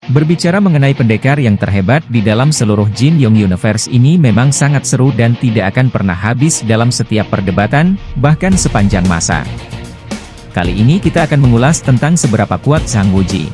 Berbicara mengenai pendekar yang terhebat di dalam seluruh Jin Yong Universe ini memang sangat seru dan tidak akan pernah habis dalam setiap perdebatan, bahkan sepanjang masa. Kali ini kita akan mengulas tentang seberapa kuat Zhang Wuji.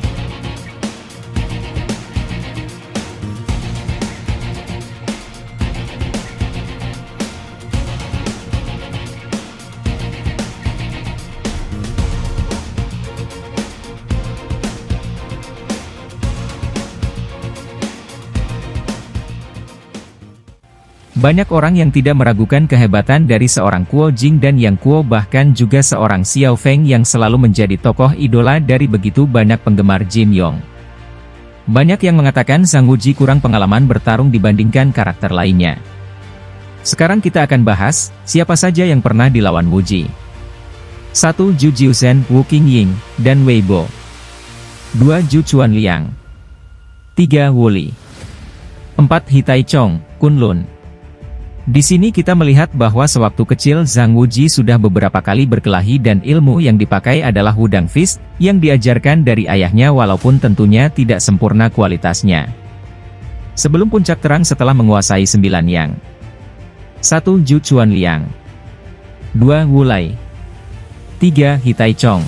Banyak orang yang tidak meragukan kehebatan dari seorang Kuo Jing dan Yang Kuo, bahkan juga seorang Xiao Feng yang selalu menjadi tokoh idola dari begitu banyak penggemar Jin Yong. Banyak yang mengatakan Zhang Wuji kurang pengalaman bertarung dibandingkan karakter lainnya. Sekarang kita akan bahas, siapa saja yang pernah dilawan Wuji. 1. Zhu Jiuzen, Wu Qingying, dan Wei Bo. 2. Zhu Chuanliang. 3. Wu Li. 4. He Taichong, Kunlun. Di sini kita melihat bahwa sewaktu kecil Zhang Wuji sudah beberapa kali berkelahi dan ilmu yang dipakai adalah Wudang Fist, yang diajarkan dari ayahnya walaupun tentunya tidak sempurna kualitasnya. Sebelum puncak terang setelah menguasai 9 Yang. 1. Zhu Chuanliang. 2. Wu Lai. 3. He Taichong.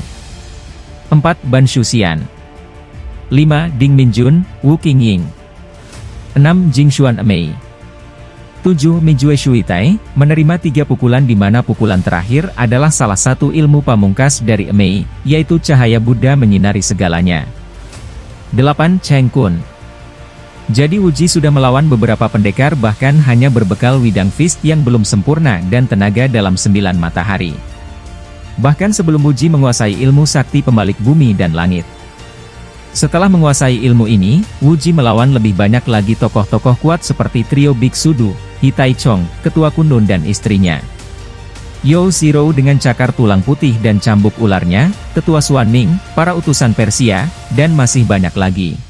4. Ban Shuxian. 5. Ding Minjun, Wu Qingying. 6. Jing Xuan Mei. 7. Mijue Shuitai, menerima 3 pukulan di mana pukulan terakhir adalah salah satu ilmu pamungkas dari Mei, yaitu cahaya Buddha menyinari segalanya. 8. Cheng Kun. Jadi Wuji sudah melawan beberapa pendekar bahkan hanya berbekal Wudang Fist yang belum sempurna dan tenaga dalam 9 matahari. Bahkan sebelum Wuji menguasai ilmu sakti pembalik bumi dan langit. Setelah menguasai ilmu ini, Wuji melawan lebih banyak lagi tokoh-tokoh kuat seperti trio Biksu Du, He Taichong, Ketua Kunlun dan istrinya. Yo Zero dengan cakar tulang putih dan cambuk ularnya, Ketua Xuan Ning, para utusan Persia, dan masih banyak lagi.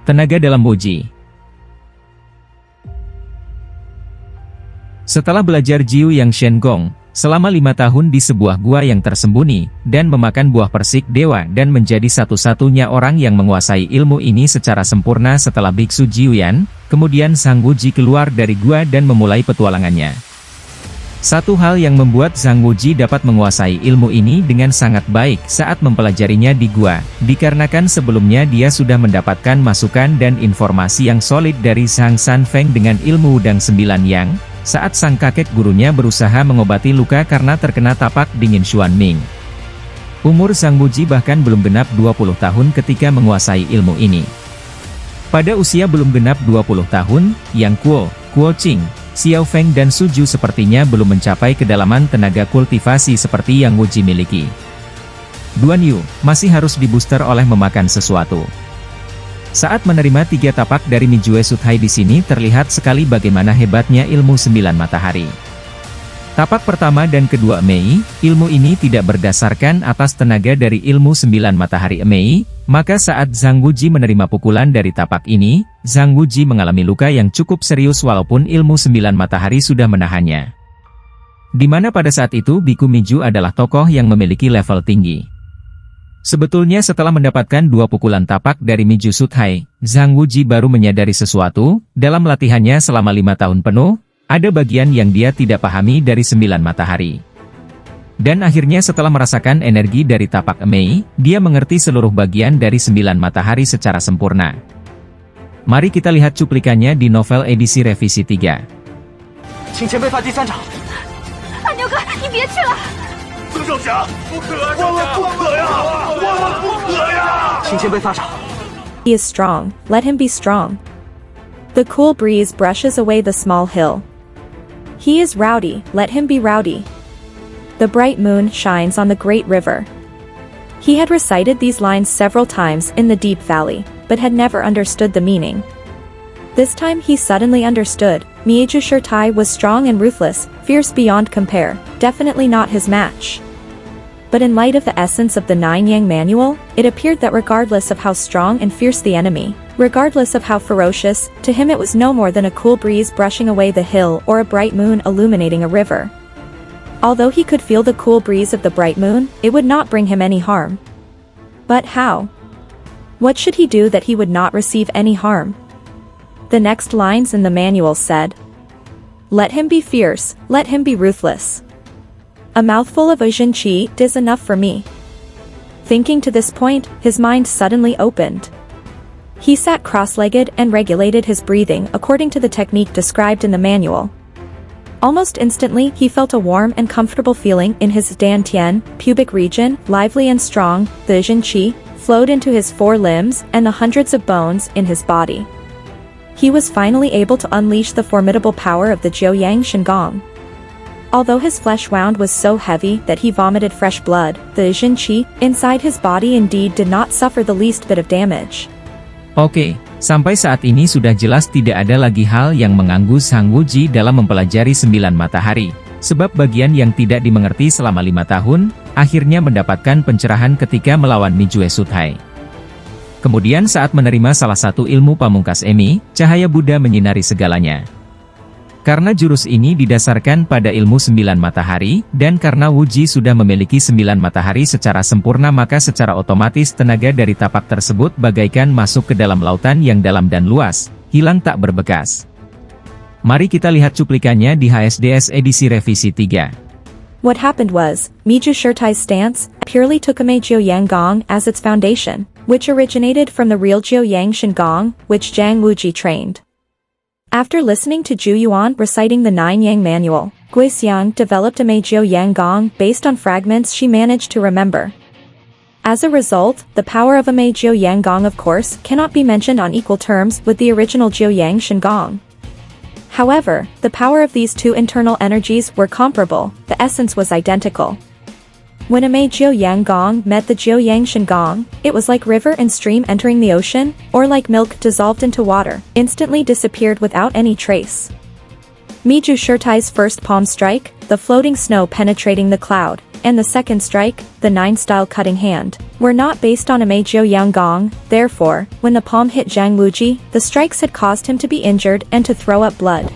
Tenaga dalam Wuji. Setelah belajar Jiu Yang Shen Gong, selama 5 tahun di sebuah gua yang tersembunyi, dan memakan buah persik dewa dan menjadi satu-satunya orang yang menguasai ilmu ini secara sempurna setelah Biksu Jiuyan, kemudian Zhang Wuji keluar dari gua dan memulai petualangannya. Satu hal yang membuat Zhang Wuji dapat menguasai ilmu ini dengan sangat baik saat mempelajarinya di gua, dikarenakan sebelumnya dia sudah mendapatkan masukan dan informasi yang solid dari Zhang Sanfeng dengan ilmu Wudang 9 Yang, saat sang kakek gurunya berusaha mengobati luka karena terkena tapak dingin Xuan Ming. Umur Zhang Wuji bahkan belum genap 20 tahun ketika menguasai ilmu ini. Pada usia belum genap 20 tahun, Yang Kuo, Kuo Qing, Xiao Feng dan Suju sepertinya belum mencapai kedalaman tenaga kultivasi seperti yang Wuji miliki. Duan Yu masih harus dibooster oleh memakan sesuatu. Saat menerima 3 tapak dari Mijue Suthai di sini terlihat sekali bagaimana hebatnya ilmu 9 matahari. Tapak pertama dan kedua Mei, ilmu ini tidak berdasarkan atas tenaga dari ilmu 9 matahari Mei, maka saat Zhang Wuji menerima pukulan dari tapak ini, Zhang Wuji mengalami luka yang cukup serius walaupun ilmu 9 matahari sudah menahannya. Di mana pada saat itu Biku Miju adalah tokoh yang memiliki level tinggi. Sebetulnya setelah mendapatkan 2 pukulan tapak dari Mijue Suthai, Zhang Wuji baru menyadari sesuatu, dalam latihannya selama 5 tahun penuh, ada bagian yang dia tidak pahami dari 9 matahari. Dan akhirnya setelah merasakan energi dari tapak Mei, dia mengerti seluruh bagian dari 9 matahari secara sempurna. Mari kita lihat cuplikannya di novel edisi revisi 3. 请前辈发第3场。阿牛哥，你别去了。 曾少侠，不可啊！万万不可呀！万万不可呀！请前辈发场。 He is strong, let him be strong. The cool breeze brushes away the small hill. He is rowdy, let him be rowdy. The bright moon shines on the great river. He had recited these lines several times in the deep valley, but had never understood the meaning. This time he suddenly understood. Mijue Suthai was strong and ruthless, fierce beyond compare, definitely not his match. but in light of the essence of the Nine Yang Manual, it appeared that regardless of how strong and fierce the enemy, regardless of how ferocious, to him it was no more than a cool breeze brushing away the hill or a bright moon illuminating a river. Although he could feel the cool breeze of the bright moon, it would not bring him any harm. But how? What should he do that he would not receive any harm? The next lines in the manual said, "Let him be fierce, let him be ruthless. A mouthful of Ujin Qi is enough for me." Thinking to this point, his mind suddenly opened. He sat cross-legged and regulated his breathing according to the technique described in the manual. Almost instantly, he felt a warm and comfortable feeling in his dantian, pubic region, lively and strong. The Ujin Qi flowed into his 4 limbs and the hundreds of bones in his body. He was finally able to unleash the formidable power of the Jiuyang Shengong. Although his flesh wound was so heavy that he vomited fresh blood, the Ujin Qi inside his body indeed did not suffer the least bit of damage. Oke, sampai saat ini sudah jelas tidak ada lagi hal yang mengganggu Zhang Wuji dalam mempelajari 9 matahari. Sebab bagian yang tidak dimengerti selama 5 tahun, akhirnya mendapatkan pencerahan ketika melawan Mijue Suthai. Kemudian saat menerima salah satu ilmu pamungkas Emi, cahaya Buddha menyinari segalanya. Karena jurus ini didasarkan pada ilmu 9 matahari, dan karena Wuji sudah memiliki 9 matahari secara sempurna maka secara otomatis tenaga dari tapak tersebut bagaikan masuk ke dalam lautan yang dalam dan luas, hilang tak berbekas. Mari kita lihat cuplikannya di HSDS edisi revisi 3. What happened was, Mijue Shurtai's stance purely took Ame Jiuyang Gong as its foundation, which originated from the real Jiuyang Shengong, which Zhang Wuji trained. After listening to Zhu Yuan reciting the Nine Yang Manual, Gui Xiang developed Ame Jiuyang Gong based on fragments she managed to remember. As a result, the power of Ame Jiuyang Gong of course cannot be mentioned on equal terms with the original Jiuyang Shengong. However, the power of these two internal energies were comparable, the essence was identical. When Ame Jiuyang Gong met the Jiuyang Shengong, it was like river and stream entering the ocean, or like milk dissolved into water, instantly disappeared without any trace. Mijue Shurtai's first palm strike, the floating snow penetrating the cloud, and the second strike, the 9-style cutting hand, were not based on Ame Jiuyang Gong. Therefore, when the palm hit Zhang Wuji, the strikes had caused him to be injured and to throw up blood.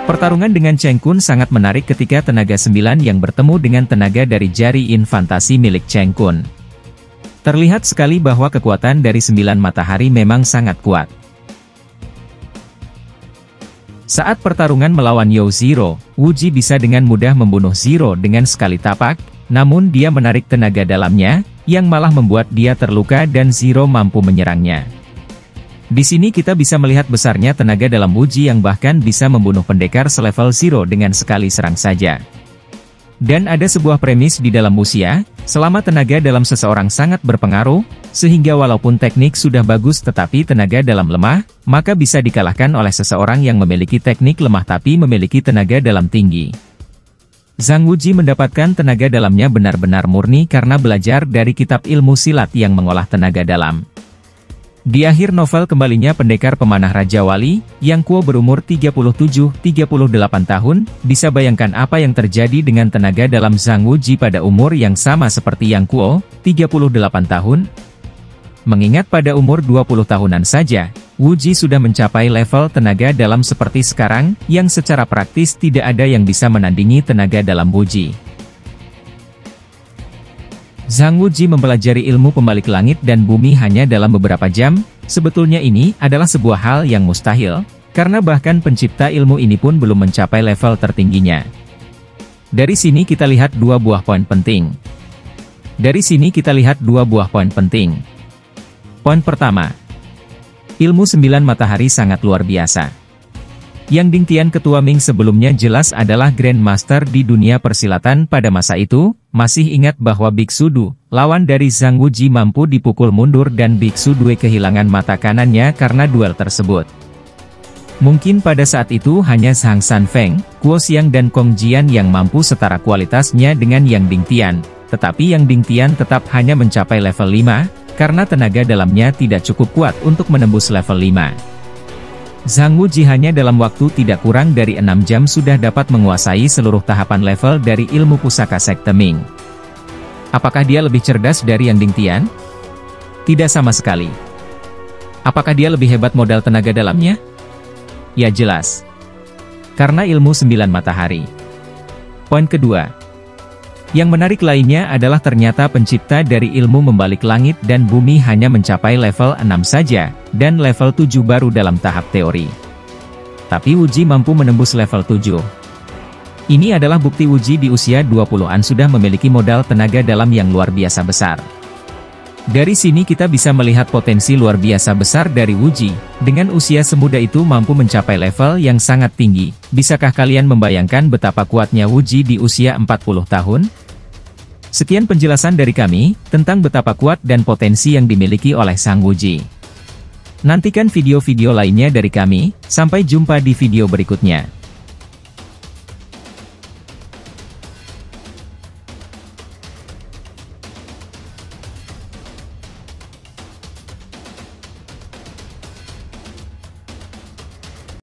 Pertarungan dengan Cheng Kun sangat menarik ketika tenaga 9 yang bertemu dengan tenaga dari jari infantasi milik Cheng Kun. Terlihat sekali bahwa kekuatan dari 9 matahari memang sangat kuat. Saat pertarungan melawan Yo Zero, Wuji bisa dengan mudah membunuh Zero dengan sekali tapak, namun dia menarik tenaga dalamnya, yang malah membuat dia terluka dan Zero mampu menyerangnya. Di sini kita bisa melihat besarnya tenaga dalam Wuji yang bahkan bisa membunuh pendekar selevel Zero dengan sekali serang saja. Dan ada sebuah premis di dalam usia, selama tenaga dalam seseorang sangat berpengaruh, sehingga walaupun teknik sudah bagus tetapi tenaga dalam lemah, maka bisa dikalahkan oleh seseorang yang memiliki teknik lemah tapi memiliki tenaga dalam tinggi. Zhang Wuji mendapatkan tenaga dalamnya benar-benar murni karena belajar dari kitab ilmu silat yang mengolah tenaga dalam. Di akhir novel kembalinya pendekar pemanah Raja Wali, yang Kuo berumur 37-38 tahun, bisa bayangkan apa yang terjadi dengan tenaga dalam Zhang Wuji pada umur yang sama seperti yang Kuo, 38 tahun. Mengingat pada umur 20 tahunan saja, Wuji sudah mencapai level tenaga dalam seperti sekarang, yang secara praktis tidak ada yang bisa menandingi tenaga dalam Wuji. Zhang Wuji mempelajari ilmu pembalik langit dan bumi hanya dalam beberapa jam. Sebetulnya ini adalah sebuah hal yang mustahil, karena bahkan pencipta ilmu ini pun belum mencapai level tertingginya. Dari sini kita lihat dua buah poin penting. Poin pertama, ilmu 9 matahari sangat luar biasa. Yang Ding Tian ketua Ming sebelumnya jelas adalah Grandmaster di dunia persilatan pada masa itu. Masih ingat bahwa Biksu Du, lawan dari Zhang Wuji mampu dipukul mundur dan Biksu Due kehilangan mata kanannya karena duel tersebut. Mungkin pada saat itu hanya Zhang Sanfeng, Kuo Xiang dan Kong Jian yang mampu setara kualitasnya dengan Yang Ding Tian, tetapi Yang Ding Tian tetap hanya mencapai level 5, karena tenaga dalamnya tidak cukup kuat untuk menembus level 5. Zhang Wuji hanya dalam waktu tidak kurang dari 6 jam sudah dapat menguasai seluruh tahapan level dari ilmu pusaka Sekte Ming. Apakah dia lebih cerdas dari Yang Dingtian? Tidak sama sekali. Apakah dia lebih hebat modal tenaga dalamnya? Ya jelas. Karena ilmu 9 matahari. Poin kedua. Yang menarik lainnya adalah ternyata pencipta dari ilmu membalik langit dan bumi hanya mencapai level 6 saja, dan level 7 baru dalam tahap teori. Tapi Wuji mampu menembus level 7. Ini adalah bukti Wuji di usia 20-an sudah memiliki modal tenaga dalam yang luar biasa besar. Dari sini kita bisa melihat potensi luar biasa besar dari Wuji, dengan usia semuda itu mampu mencapai level yang sangat tinggi. Bisakah kalian membayangkan betapa kuatnya Wuji di usia 40 tahun? Sekian penjelasan dari kami, tentang betapa kuat dan potensi yang dimiliki oleh Sang Wuji. Nantikan video-video lainnya dari kami, sampai jumpa di video berikutnya.